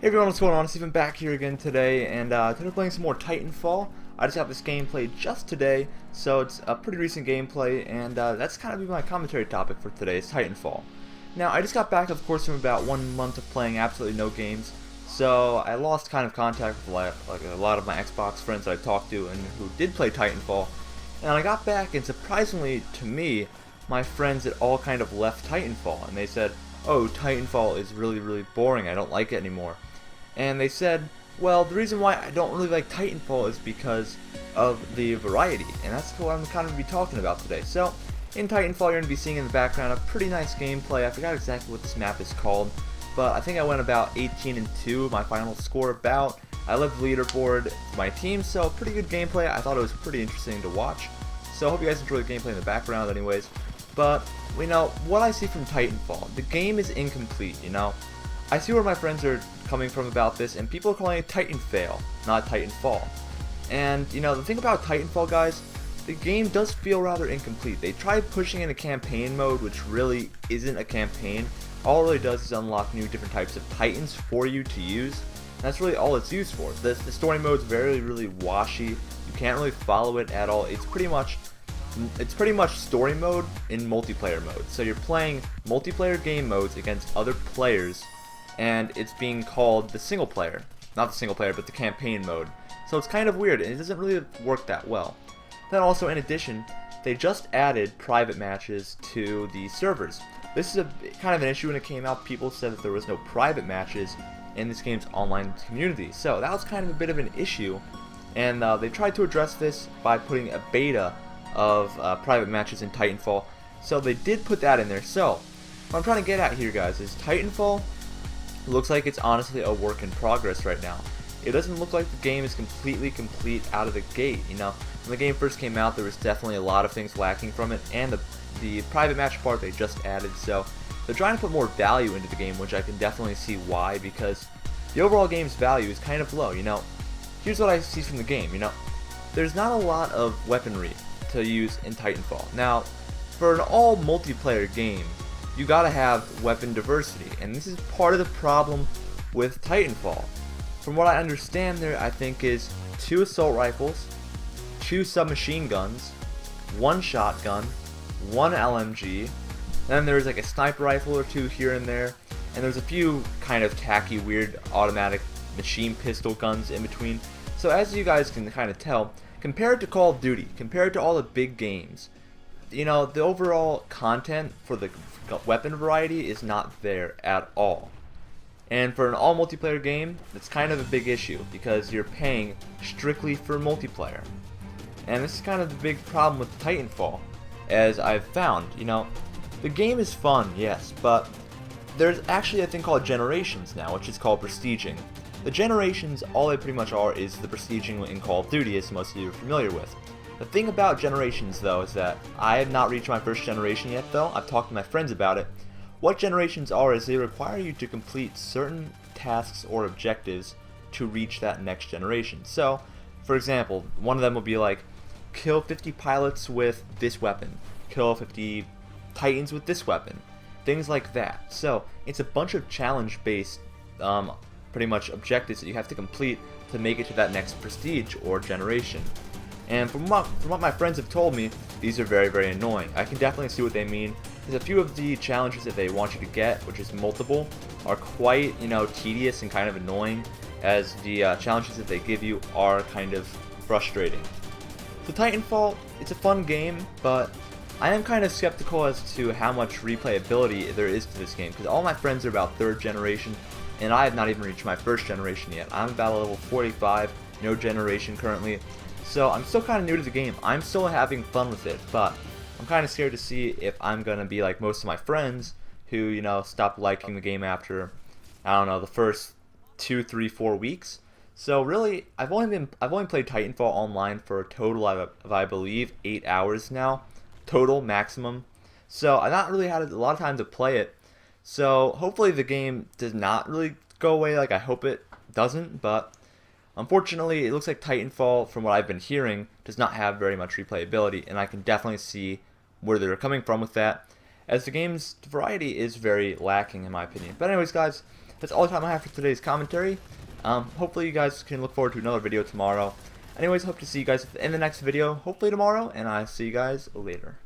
Hey everyone, what's going on? Steven back here again today, and today we're playing some more Titanfall. I just got this gameplay just today, so it's a pretty recent gameplay, and that's kind of my commentary topic for today, is Titanfall. Now, I just got back, of course, from about 1 month of playing absolutely no games, so I lost kind of contact with a lot of my Xbox friends that I talked to and who did play Titanfall. And I got back, and surprisingly to me, my friends had all kind of left Titanfall, and they said, "Oh, Titanfall is really boring, I don't like it anymore." And they said, well, the reason why I don't really like Titanfall is because of the variety, and that's what I'm kind of be talking about today. So, in Titanfall, you're going to be seeing in the background a pretty nice gameplay. I forgot exactly what this map is called, but I think I went about 18-2, my final score about. I led the leaderboard for my team, so pretty good gameplay. I thought it was pretty interesting to watch. So I hope you guys enjoy the gameplay in the background anyways. But, what I see from Titanfall, the game is incomplete, I see where my friends are coming from about this, and people are calling it Titanfail, not Titanfall. And, the thing about Titanfall, guys, the game does feel rather incomplete. They tried pushing in a campaign mode, which really isn't a campaign. All it really does is unlock new different types of Titans for you to use. And that's really all it's used for. The story mode is really washy. You can't really follow it at all. It's pretty much story mode in multiplayer mode. So you're playing multiplayer game modes against other players, and it's being called the single player. Not the single player, but the campaign mode. So it's kind of weird, and it doesn't really work that well. Then also, in addition, they just added private matches to the servers. This is kind of an issue when it came out. People said that there was no private matches in this game's online community. So that was kind of a bit of an issue, and they tried to address this by putting a beta of private matches in Titanfall. So they did put that in there. So what I'm trying to get at here, guys, is Titanfall looks like it's honestly a work in progress right now. It doesn't look like the game is completely complete out of the gate. When the game first came out, there was definitely a lot of things lacking from it, and the private match part they just added. So they're trying to put more value into the game, which I can definitely see why, because the overall game's value is kind of low. Here's what I see from the game. There's not a lot of weaponry to use in Titanfall. Now, for an all multiplayer game, you gotta have weapon diversity, and this is part of the problem with Titanfall. From what I understand, there I think is 2 assault rifles, 2 submachine guns, 1 shotgun, 1 LMG, then there's like a sniper rifle or 2 here and there, and there's a few kind of tacky, weird automatic machine pistol guns in between. So as you guys can kind of tell, compared to Call of Duty, compared to all the big games, the overall content for the weapon variety is not there at all. And for an all multiplayer game, that's kind of a big issue, because you're paying strictly for multiplayer. And this is kind of the big problem with Titanfall, as I've found. The game is fun, yes, but there's actually a thing called generations now, which is called prestiging. The generations, all they pretty much are, is the prestiging in Call of Duty, as most of you are familiar with. The thing about generations, though, is that I have not reached my first generation yet, though. I've talked to my friends about it. What generations are is they require you to complete certain tasks or objectives to reach that next generation. So, for example, one of them will be like, kill 50 pilots with this weapon, kill 50 Titans with this weapon, things like that. So, it's a bunch of challenge-based, pretty much objectives that you have to complete to make it to that next prestige or generation. And from what my friends have told me, these are very annoying. I can definitely see what they mean. There's a few of the challenges that they want you to get, which is multiple, are quite, tedious and kind of annoying, as the challenges that they give you are kind of frustrating. So Titanfall, it's a fun game, but I am kind of skeptical as to how much replayability there is to this game, because all my friends are about 3rd generation, and I have not even reached my 1st generation yet. I'm about level 45, no generation currently. So I'm still kind of new to the game. I'm still having fun with it, but I'm kind of scared to see if I'm going to be like most of my friends who, stopped liking the game after, I don't know, the first 2, 3, 4 weeks. So really, I've only played Titanfall online for a total of, I believe, 8 hours now, total maximum. So I've not really had a lot of time to play it. So hopefully the game does not really go away like I hope it doesn't, but unfortunately, it looks like Titanfall, from what I've been hearing, does not have very much replayability, and I can definitely see where they're coming from with that. as the game's variety is very lacking in my opinion. But anyways, guys, that's all the time I have for today's commentary. Hopefully you guys can look forward to another video tomorrow. Anyways, hope to see you guys in the next video, hopefully tomorrow, and I'll see you guys later.